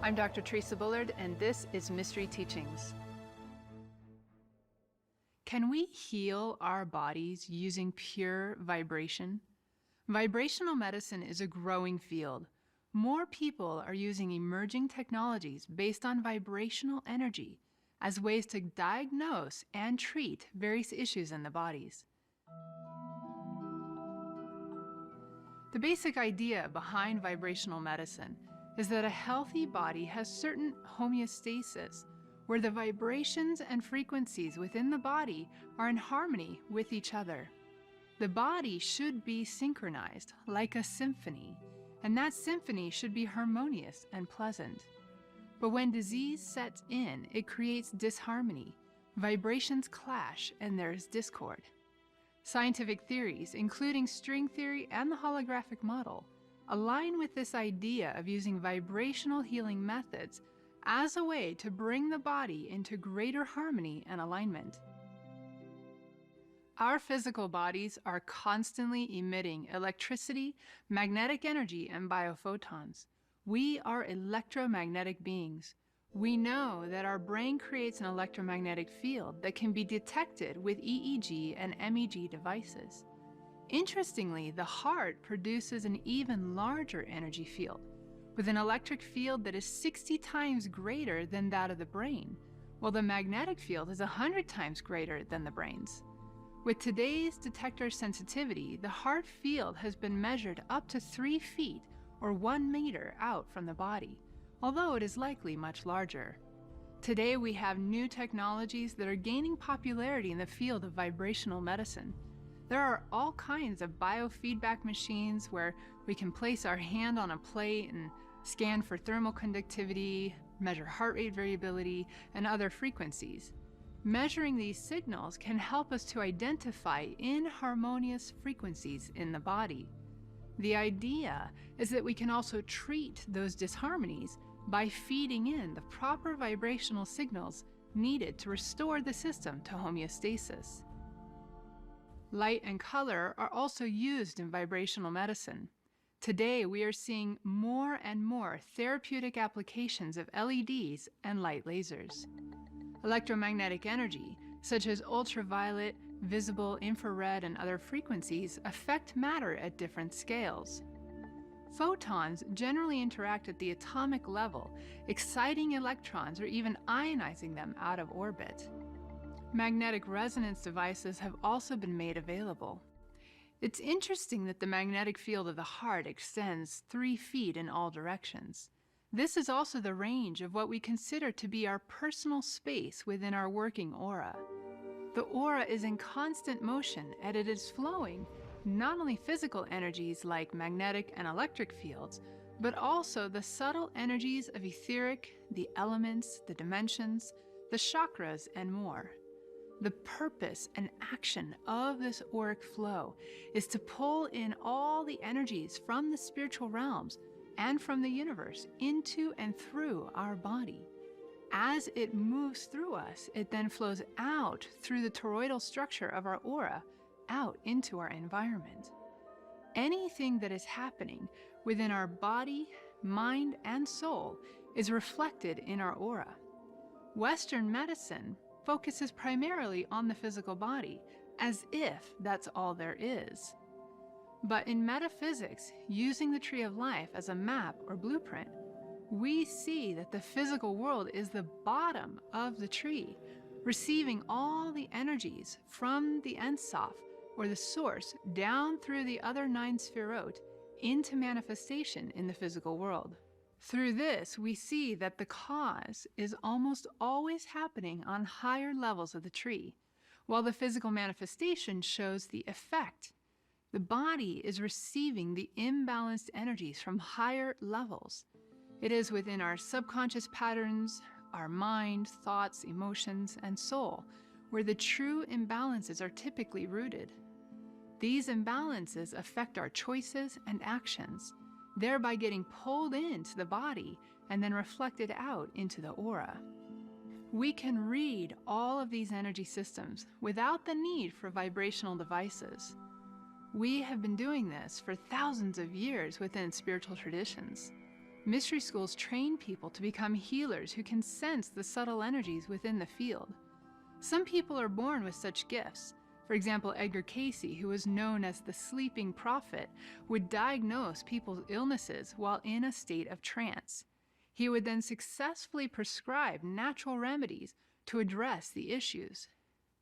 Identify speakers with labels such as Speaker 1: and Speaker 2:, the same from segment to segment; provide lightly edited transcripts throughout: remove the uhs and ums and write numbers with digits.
Speaker 1: I'm Dr. Teresa Bullard, and this is Mystery Teachings. Can we heal our bodies using pure vibration? Vibrational medicine is a growing field. More people are using emerging technologies based on vibrational energy as ways to diagnose and treat various issues in the bodies. The basic idea behind vibrational medicine is that a healthy body has certain homeostasis, where the vibrations and frequencies within the body are in harmony with each other. The body should be synchronized like a symphony, and that symphony should be harmonious and pleasant. But when disease sets in, it creates disharmony. Vibrations clash and there is discord. Scientific theories, including string theory and the holographic model, align with this idea of using vibrational healing methods as a way to bring the body into greater harmony and alignment. Our physical bodies are constantly emitting electricity, magnetic energy, and biophotons. We are electromagnetic beings. We know that our brain creates an electromagnetic field that can be detected with EEG and MEG devices. Interestingly, the heart produces an even larger energy field, with an electric field that is 60 times greater than that of the brain, while the magnetic field is 100 times greater than the brain's. With today's detector sensitivity, the heart field has been measured up to 3 feet or 1 meter out from the body, although it is likely much larger. Today we have new technologies that are gaining popularity in the field of vibrational medicine. There are all kinds of biofeedback machines where we can place our hand on a plate and scan for thermal conductivity, measure heart rate variability, and other frequencies. Measuring these signals can help us to identify inharmonious frequencies in the body. The idea is that we can also treat those disharmonies by feeding in the proper vibrational signals needed to restore the system to homeostasis. Light and color are also used in vibrational medicine. Today, we are seeing more and more therapeutic applications of LEDs and light lasers. Electromagnetic energy, such as ultraviolet, visible, infrared, and other frequencies, affect matter at different scales. Photons generally interact at the atomic level, exciting electrons or even ionizing them out of orbit. Magnetic resonance devices have also been made available. It's interesting that the magnetic field of the heart extends 3 feet in all directions. This is also the range of what we consider to be our personal space within our working aura. The aura is in constant motion and it is flowing not only physical energies like magnetic and electric fields, but also the subtle energies of etheric, the elements, the dimensions, the chakras, and more. The purpose and action of this auric flow is to pull in all the energies from the spiritual realms and from the universe into and through our body. As it moves through us, it then flows out through the toroidal structure of our aura, out into our environment. Anything that is happening within our body, mind, and soul is reflected in our aura. Western medicine focuses primarily on the physical body, as if that's all there is. But in metaphysics, using the tree of life as a map or blueprint, we see that the physical world is the bottom of the tree, receiving all the energies from the Ein Sof, or the source, down through the other 9 sefirot into manifestation in the physical world. Through this, we see that the cause is almost always happening on higher levels of the tree, while the physical manifestation shows the effect. The body is receiving the imbalanced energies from higher levels. It is within our subconscious patterns, our mind, thoughts, emotions, and soul, where the true imbalances are typically rooted. These imbalances affect our choices and actions, thereby getting pulled into the body and then reflected out into the aura. We can read all of these energy systems without the need for vibrational devices. We have been doing this for thousands of years within spiritual traditions. Mystery schools train people to become healers who can sense the subtle energies within the field. Some people are born with such gifts. For example, Edgar Cayce, who was known as the sleeping prophet, would diagnose people's illnesses while in a state of trance. He would then successfully prescribe natural remedies to address the issues.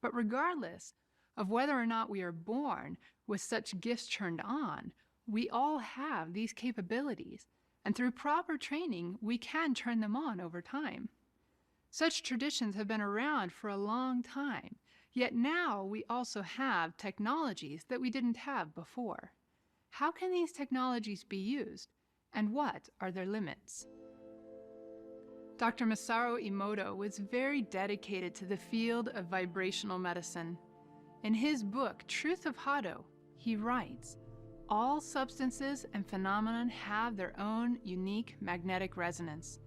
Speaker 1: But regardless of whether or not we are born with such gifts turned on, we all have these capabilities, and through proper training, we can turn them on over time. Such traditions have been around for a long time, yet now we also have technologies that we didn't have before. How can these technologies be used, and what are their limits? Dr. Masaru Emoto was very dedicated to the field of vibrational medicine. In his book, Truth of Hado, he writes, "All substances and phenomena have their own unique magnetic resonance.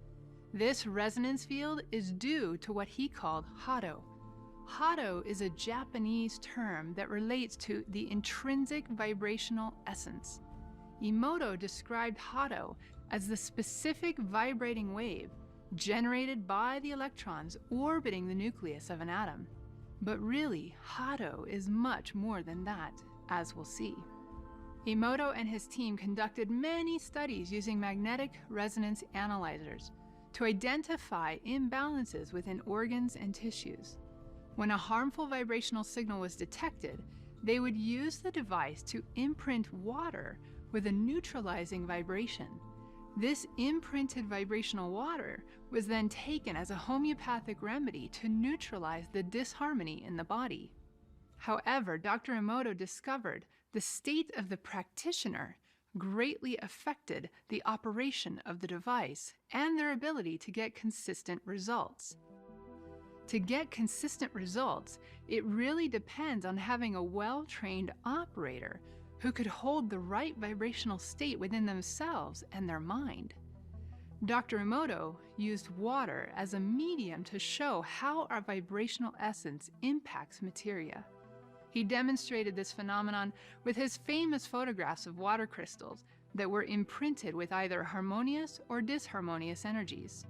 Speaker 1: This resonance field is due to what he called Hado. Hado is a Japanese term that relates to the intrinsic vibrational essence. Emoto described Hado as the specific vibrating wave generated by the electrons orbiting the nucleus of an atom. But really, Hado is much more than that, as we'll see." Emoto and his team conducted many studies using magnetic resonance analyzers to identify imbalances within organs and tissues. When a harmful vibrational signal was detected, they would use the device to imprint water with a neutralizing vibration. This imprinted vibrational water was then taken as a homeopathic remedy to neutralize the disharmony in the body. However, Dr. Emoto discovered the state of the practitioner greatly affected the operation of the device and their ability to get consistent results. To get consistent results, it really depends on having a well-trained operator who could hold the right vibrational state within themselves and their mind. Dr. Emoto used water as a medium to show how our vibrational essence impacts materia. He demonstrated this phenomenon with his famous photographs of water crystals that were imprinted with either harmonious or disharmonious energies.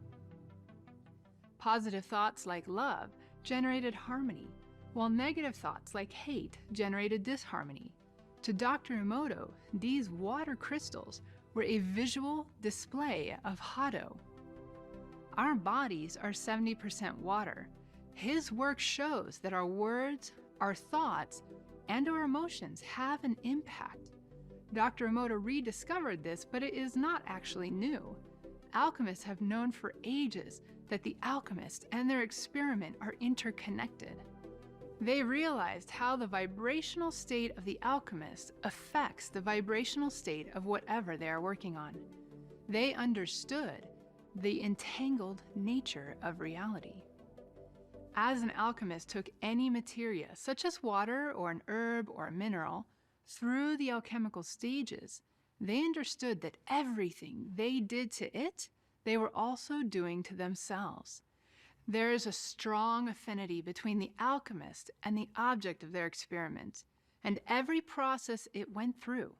Speaker 1: Positive thoughts like love generated harmony, while negative thoughts like hate generated disharmony. To Dr. Emoto, these water crystals were a visual display of Hado. Our bodies are 70% water. His work shows that our words, our thoughts, and our emotions have an impact. Dr. Emoto rediscovered this, but it is not actually new. Alchemists have known for ages that the alchemist and their experiment are interconnected. They realized how the vibrational state of the alchemist affects the vibrational state of whatever they are working on. They understood the entangled nature of reality. As an alchemist took any materia, such as water or an herb or a mineral, through the alchemical stages, they understood that everything they did to it, they were also doing to themselves. There is a strong affinity between the alchemist and the object of their experiment, and every process it went through,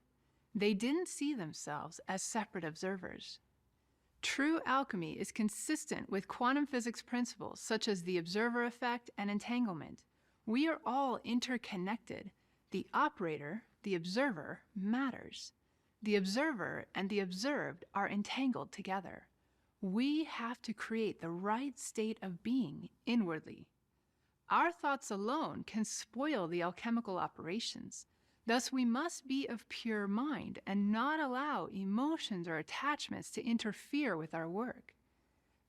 Speaker 1: they didn't see themselves as separate observers. True alchemy is consistent with quantum physics principles such as the observer effect and entanglement. We are all interconnected. The operator, the observer, matters. The observer and the observed are entangled together. We have to create the right state of being inwardly. Our thoughts alone can spoil the alchemical operations. Thus, we must be of pure mind and not allow emotions or attachments to interfere with our work.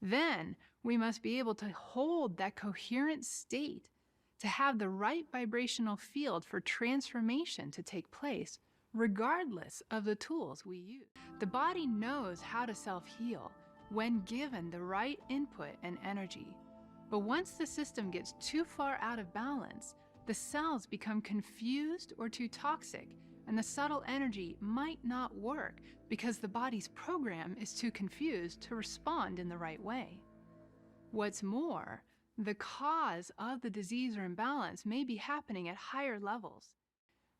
Speaker 1: Then, we must be able to hold that coherent state, to have the right vibrational field for transformation to take place, regardless of the tools we use. The body knows how to self-heal when given the right input and energy. But once the system gets too far out of balance, the cells become confused or too toxic, and the subtle energy might not work because the body's program is too confused to respond in the right way. What's more, the cause of the disease or imbalance may be happening at higher levels.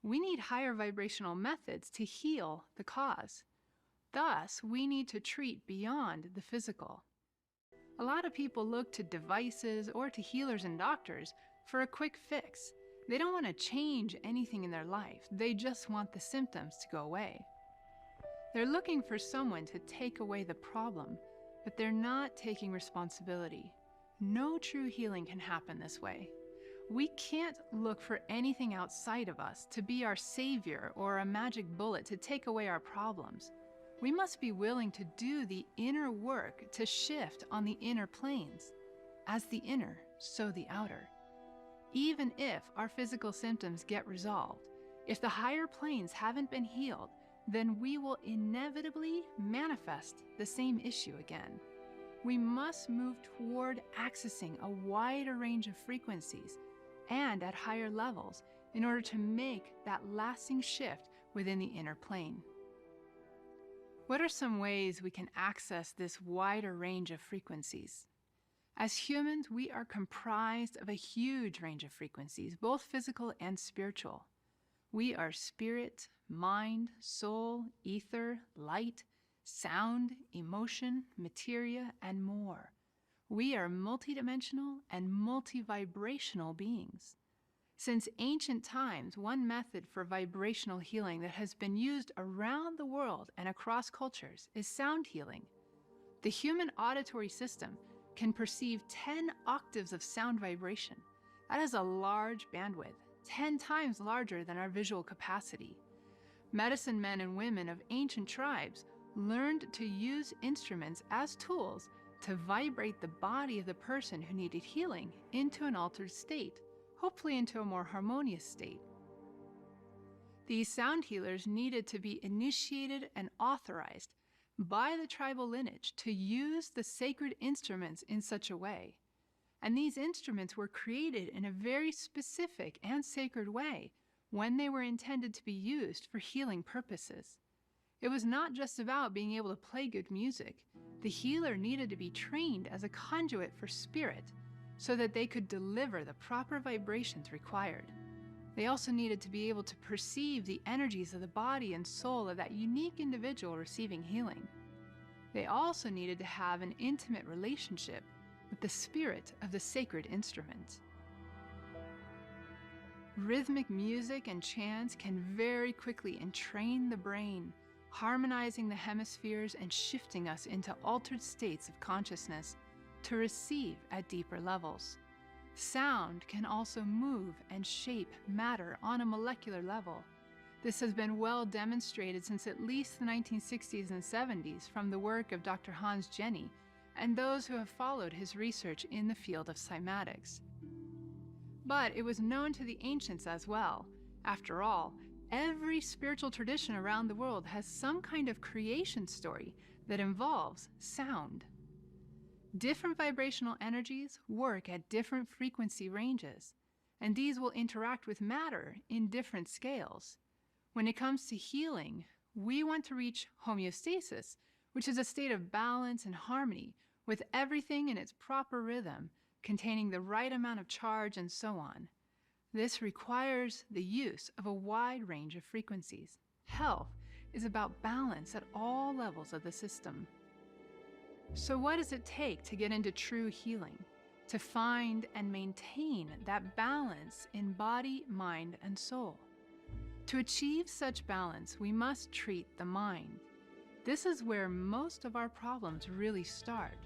Speaker 1: We need higher vibrational methods to heal the cause. Thus, we need to treat beyond the physical. A lot of people look to devices or to healers and doctors for a quick fix. They don't want to change anything in their life. They just want the symptoms to go away. They're looking for someone to take away the problem, but they're not taking responsibility. No true healing can happen this way. We can't look for anything outside of us to be our savior or a magic bullet to take away our problems. We must be willing to do the inner work to shift on the inner planes. As the inner, so the outer. Even if our physical symptoms get resolved, if the higher planes haven't been healed, then we will inevitably manifest the same issue again. We must move toward accessing a wider range of frequencies and at higher levels in order to make that lasting shift within the inner plane. What are some ways we can access this wider range of frequencies? As humans, we are comprised of a huge range of frequencies, both physical and spiritual. We are spirit, mind, soul, ether, light, sound, emotion, materia, and more. We are multidimensional and multivibrational beings. Since ancient times, one method for vibrational healing that has been used around the world and across cultures is sound healing. The human auditory system can perceive 10 octaves of sound vibration. That is a large bandwidth, 10 times larger than our visual capacity. Medicine men and women of ancient tribes learned to use instruments as tools to vibrate the body of the person who needed healing into an altered state, hopefully into a more harmonious state. These sound healers needed to be initiated and authorized by the tribal lineage to use the sacred instruments in such a way. And these instruments were created in a very specific and sacred way when they were intended to be used for healing purposes. It was not just about being able to play good music. The healer needed to be trained as a conduit for spirit so that they could deliver the proper vibrations required. They also needed to be able to perceive the energies of the body and soul of that unique individual receiving healing. They also needed to have an intimate relationship with the spirit of the sacred instrument. Rhythmic music and chants can very quickly entrain the brain, harmonizing the hemispheres and shifting us into altered states of consciousness to receive at deeper levels. Sound can also move and shape matter on a molecular level. This has been well demonstrated since at least the 1960s and 70s from the work of Dr. Hans Jenny and those who have followed his research in the field of cymatics. But it was known to the ancients as well. After all, every spiritual tradition around the world has some kind of creation story that involves sound. Different vibrational energies work at different frequency ranges, and these will interact with matter in different scales. When it comes to healing, we want to reach homeostasis, which is a state of balance and harmony with everything in its proper rhythm, containing the right amount of charge and so on. This requires the use of a wide range of frequencies. Health is about balance at all levels of the system. So what does it take to get into true healing? To find and maintain that balance in body, mind, and soul. To achieve such balance, we must treat the mind. This is where most of our problems really start.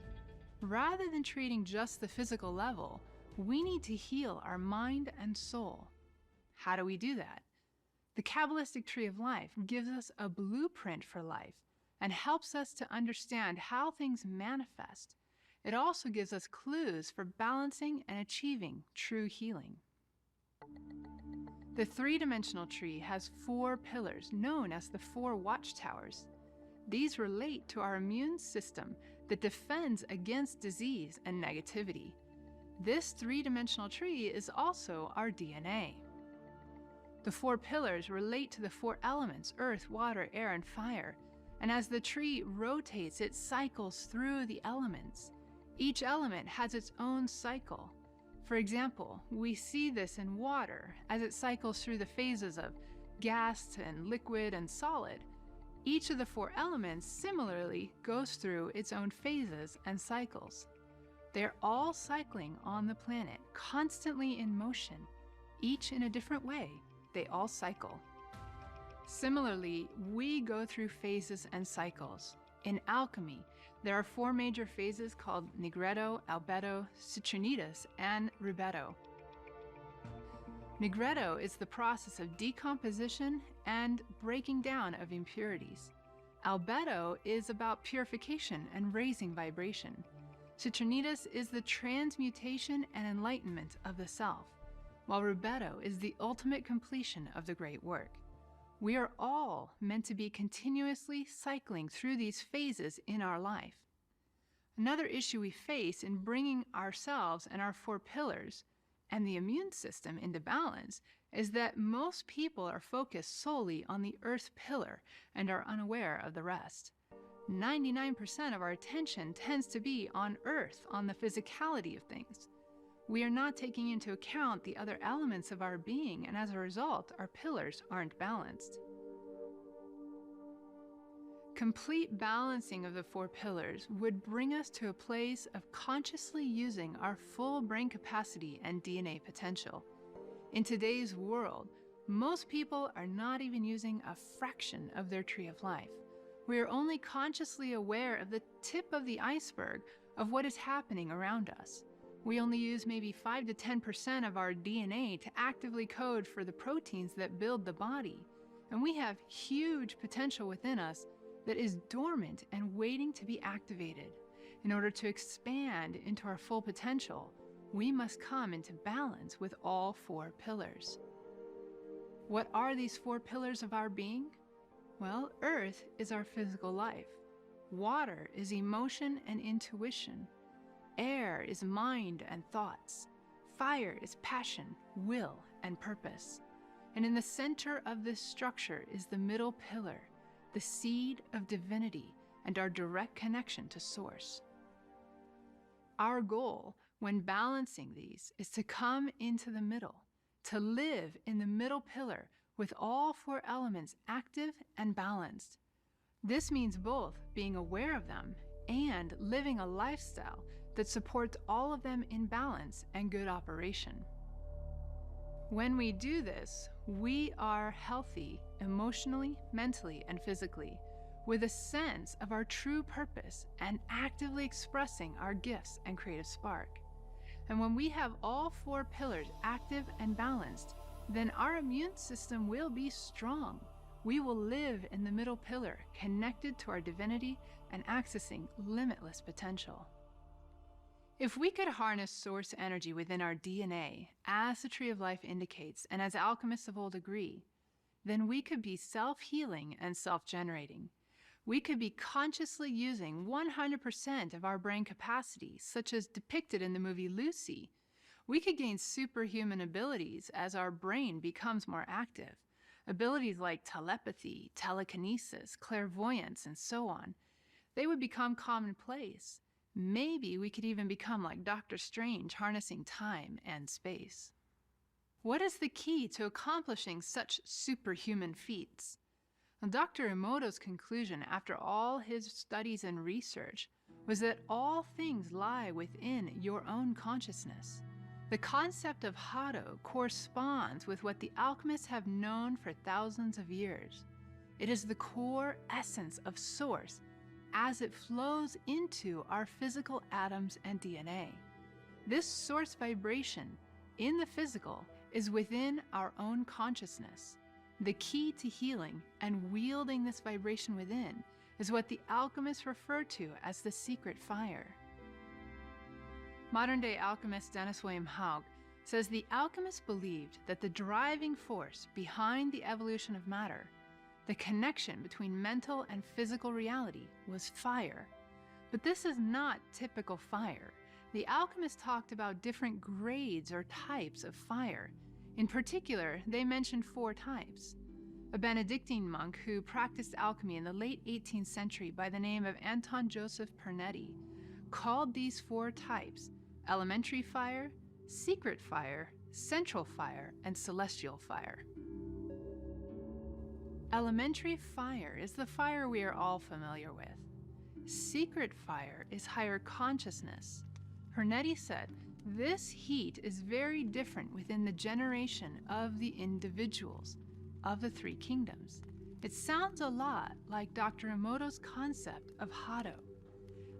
Speaker 1: Rather than treating just the physical level, we need to heal our mind and soul. How do we do that? The Kabbalistic Tree of Life gives us a blueprint for life and helps us to understand how things manifest. It also gives us clues for balancing and achieving true healing. The three-dimensional tree has 4 pillars known as the 4 watchtowers. These relate to our immune system that defends against disease and negativity. This three-dimensional tree is also our DNA. The 4 pillars relate to the 4 elements, earth, water, air, and fire. And as the tree rotates, it cycles through the elements. Each element has its own cycle. For example, we see this in water as it cycles through the phases of gas and liquid and solid. Each of the four elements similarly goes through its own phases and cycles. They're all cycling on the planet, constantly in motion, each in a different way. They all cycle. Similarly, we go through phases and cycles. In alchemy, there are four major phases called nigredo, albedo, citronitis, and rubedo. Nigredo is the process of decomposition and breaking down of impurities. Albedo is about purification and raising vibration. Citronitis is the transmutation and enlightenment of the self, while rubedo is the ultimate completion of the great work. We are all meant to be continuously cycling through these phases in our life. Another issue we face in bringing ourselves and our four pillars and the immune system into balance is that most people are focused solely on the earth pillar and are unaware of the rest. 99% of our attention tends to be on earth, on the physicality of things. We are not taking into account the other elements of our being, and as a result, our pillars aren't balanced. Complete balancing of the four pillars would bring us to a place of consciously using our full brain capacity and DNA potential. In today's world, most people are not even using a fraction of their tree of life. We are only consciously aware of the tip of the iceberg of what is happening around us. We only use maybe 5 to 10% of our DNA to actively code for the proteins that build the body. And we have huge potential within us that is dormant and waiting to be activated. In order to expand into our full potential, we must come into balance with all four pillars. What are these four pillars of our being? Well, earth is our physical life. Water is emotion and intuition. Air is mind and thoughts. Fire is passion, will, and purpose. And in the center of this structure is the middle pillar, the seed of divinity and our direct connection to Source. Our goal when balancing these is to come into the middle, to live in the middle pillar with all four elements active and balanced. This means both being aware of them and living a lifestyle that supports all of them in balance and good operation. When we do this, we are healthy emotionally, mentally, and physically, with a sense of our true purpose and actively expressing our gifts and creative spark. And when we have all four pillars active and balanced, then our immune system will be strong. We will live in the middle pillar, connected to our divinity and accessing limitless potential. If we could harness source energy within our DNA, as the Tree of Life indicates, and as alchemists of old agree, then we could be self-healing and self-generating. We could be consciously using 100% of our brain capacity, such as depicted in the movie Lucy. We could gain superhuman abilities as our brain becomes more active. Abilities like telepathy, telekinesis, clairvoyance, and so on. They would become commonplace. Maybe we could even become like Dr. Strange, harnessing time and space. What is the key to accomplishing such superhuman feats? Well, Dr. Emoto's conclusion after all his studies and research was that all things lie within your own consciousness. The concept of Hado corresponds with what the alchemists have known for thousands of years. It is the core essence of Source as it flows into our physical atoms and DNA. This source vibration in the physical is within our own consciousness. The key to healing and wielding this vibration within is what the alchemists refer to as the secret fire. Modern-day alchemist Dennis William Hauck says the alchemists believed that the driving force behind the evolution of matter, the connection between mental and physical reality, was fire. But this is not typical fire. The alchemists talked about different grades or types of fire. In particular, they mentioned 4 types. A Benedictine monk who practiced alchemy in the late 18th century by the name of Anton Joseph Pernetti called these 4 types elementary fire, secret fire, central fire, and celestial fire. Elementary fire is the fire we are all familiar with. Secret fire is higher consciousness. Pernetti said, this heat is very different within the generation of the individuals of the three kingdoms. It sounds a lot like Dr. Emoto's concept of Hado.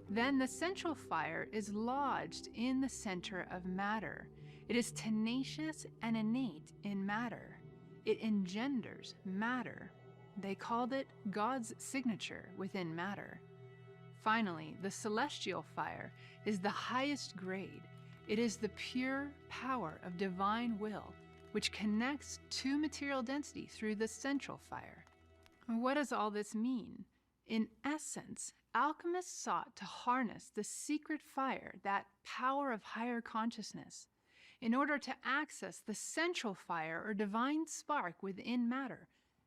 Speaker 1: Then the central fire is lodged in the center of matter. It is tenacious and innate in matter. It engenders matter. They called it God's signature within matter. Finally, the celestial fire is the highest grade. It is the pure power of divine will, which connects to material density through the central fire. What does all this mean? In essence, alchemists sought to harness the secret fire, that power of higher consciousness, in order to access the central fire or divine spark within matter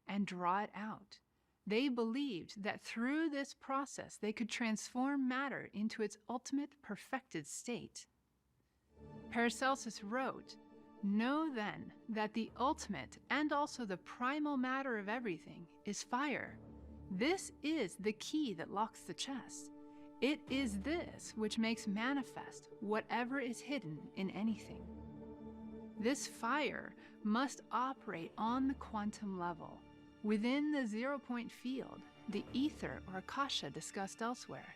Speaker 1: and draw it out. They believed that through this process they could transform matter into its ultimate perfected state. Paracelsus wrote, "Know then that the ultimate and also the primal matter of everything is fire. This is the key that locks the chest. It is this which makes manifest whatever is hidden in anything." This fire must operate on the quantum level, within the zero-point field, the ether or akasha discussed elsewhere.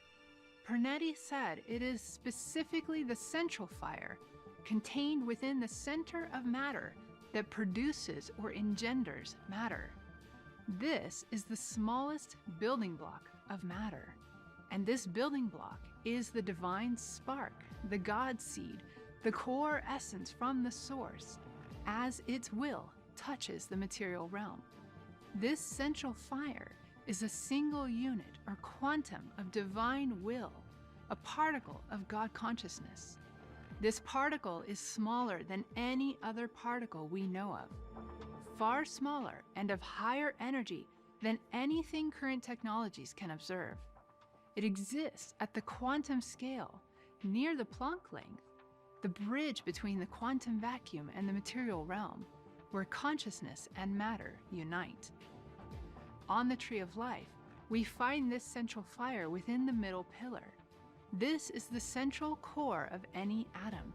Speaker 1: Pernetti said it is specifically the central fire, contained within the center of matter, that produces or engenders matter. This is the smallest building block of matter, and this building block is the divine spark, the God seed, the core essence from the source, as its will touches the material realm. This central fire is a single unit or quantum of divine will, a particle of God consciousness. This particle is smaller than any other particle we know of, far smaller and of higher energy than anything current technologies can observe. It exists at the quantum scale, near the Planck length, the bridge between the quantum vacuum and the material realm, where consciousness and matter unite. On the Tree of Life, we find this central fire within the middle pillar. This is the central core of any atom.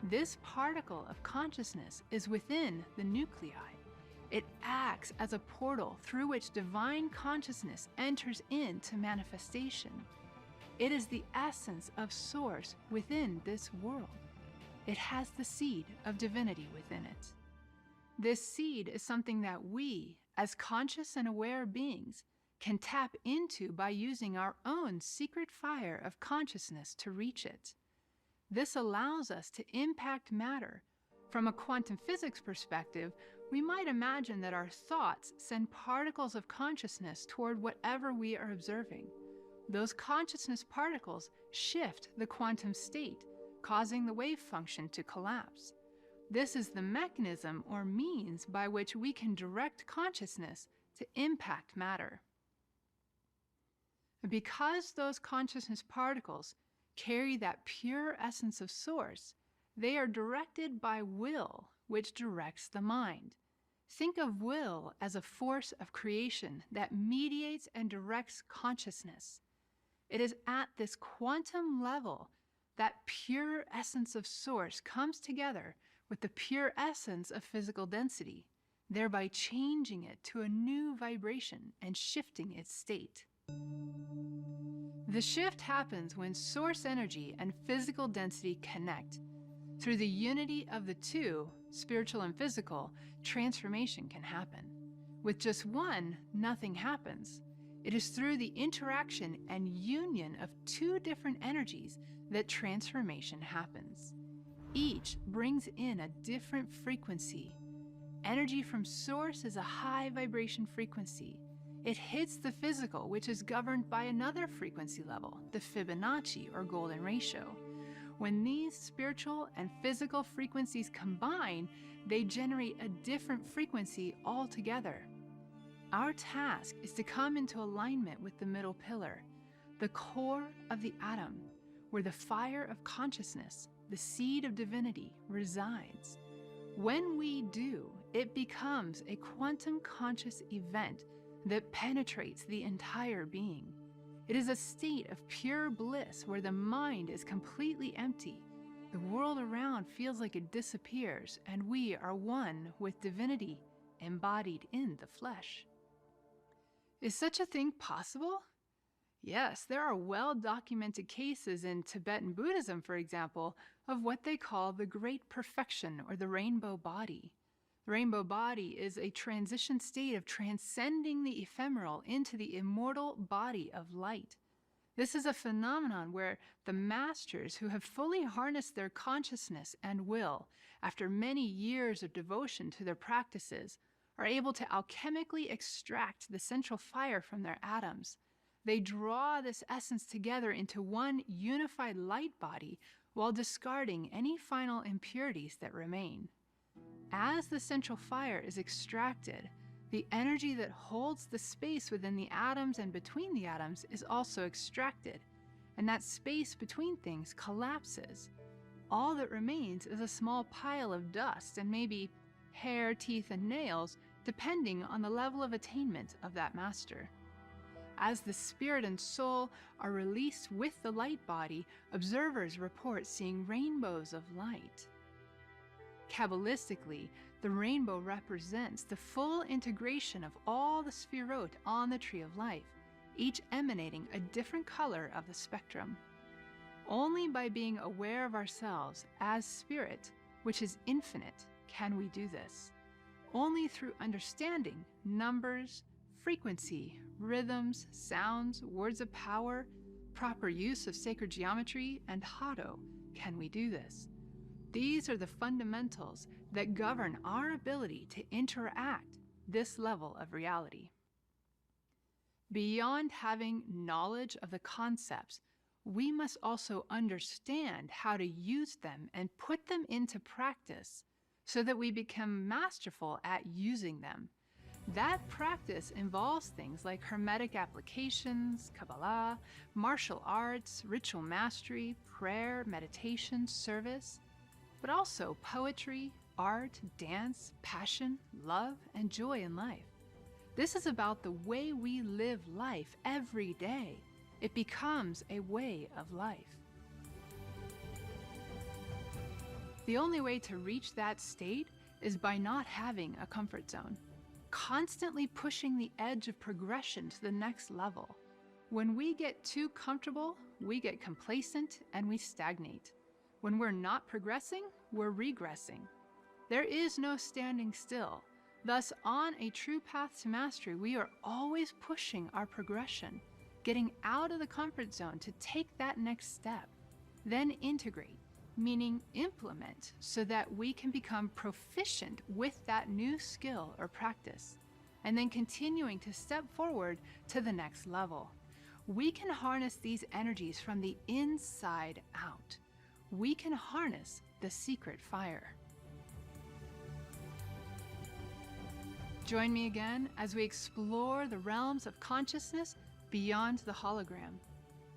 Speaker 1: This particle of consciousness is within the nuclei. It acts as a portal through which divine consciousness enters into manifestation. It is the essence of Source within this world. It has the seed of divinity within it. This seed is something that we, as conscious and aware beings, can tap into by using our own secret fire of consciousness to reach it. This allows us to impact matter. From a quantum physics perspective, we might imagine that our thoughts send particles of consciousness toward whatever we are observing. Those consciousness particles shift the quantum state, causing the wave function to collapse. This is the mechanism or means by which we can direct consciousness to impact matter. Because those consciousness particles carry that pure essence of Source, they are directed by will, which directs the mind. Think of will as a force of creation that mediates and directs consciousness. It is at this quantum level that pure essence of Source comes together with the pure essence of physical density, thereby changing it to a new vibration and shifting its state. The shift happens when source energy and physical density connect. Through the unity of the two, spiritual and physical, transformation can happen. With just one, nothing happens. It is through the interaction and union of two different energies that transformation happens. Each brings in a different frequency. Energy from Source is a high vibration frequency. It hits the physical, which is governed by another frequency level, the Fibonacci or golden ratio. When these spiritual and physical frequencies combine, they generate a different frequency altogether. Our task is to come into alignment with the middle pillar, the core of the atom, where the fire of consciousness, the seed of divinity, resides. When we do, it becomes a quantum conscious event that penetrates the entire being. It is a state of pure bliss where the mind is completely empty. The world around feels like it disappears, and we are one with divinity embodied in the flesh. Is such a thing possible? Yes, there are well-documented cases in Tibetan Buddhism, for example, of what they call the Great Perfection or the Rainbow Body. The Rainbow Body is a transition state of transcending the ephemeral into the immortal body of light. This is a phenomenon where the masters who have fully harnessed their consciousness and will after many years of devotion to their practices are able to alchemically extract the central fire from their atoms. They draw this essence together into one unified light body while discarding any final impurities that remain. As the central fire is extracted, the energy that holds the space within the atoms and between the atoms is also extracted, and that space between things collapses. All that remains is a small pile of dust and maybe hair, teeth, and nails, depending on the level of attainment of that master. As the spirit and soul are released with the light body, observers report seeing rainbows of light. Kabbalistically, the rainbow represents the full integration of all the sphirot on the tree of life, each emanating a different color of the spectrum. Only by being aware of ourselves as spirit, which is infinite, can we do this. Only through understanding numbers, frequency, rhythms, sounds, words of power, proper use of sacred geometry, and hado can we do this. These are the fundamentals that govern our ability to interact this level of reality. Beyond having knowledge of the concepts, we must also understand how to use them and put them into practice so that we become masterful at using them. That practice involves things like hermetic applications, Kabbalah, martial arts, ritual mastery, prayer, meditation, service, but also poetry, art, dance, passion, love, and joy in life. This is about the way we live life every day. It becomes a way of life. The only way to reach that state is by not having a comfort zone, constantly pushing the edge of progression to the next level. When we get too comfortable, we get complacent and we stagnate. When we're not progressing, we're regressing. There is no standing still. Thus, on a true path to mastery, we are always pushing our progression, getting out of the comfort zone to take that next step, then integrate, meaning implement, so that we can become proficient with that new skill or practice, and then continuing to step forward to the next level. We can harness these energies from the inside out. We can harness the secret fire. Join me again as we explore the realms of consciousness beyond the hologram.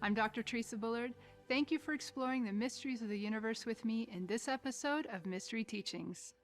Speaker 1: I'm Dr. Teresa Bullard. Thank you for exploring the mysteries of the universe with me in this episode of Mystery Teachings.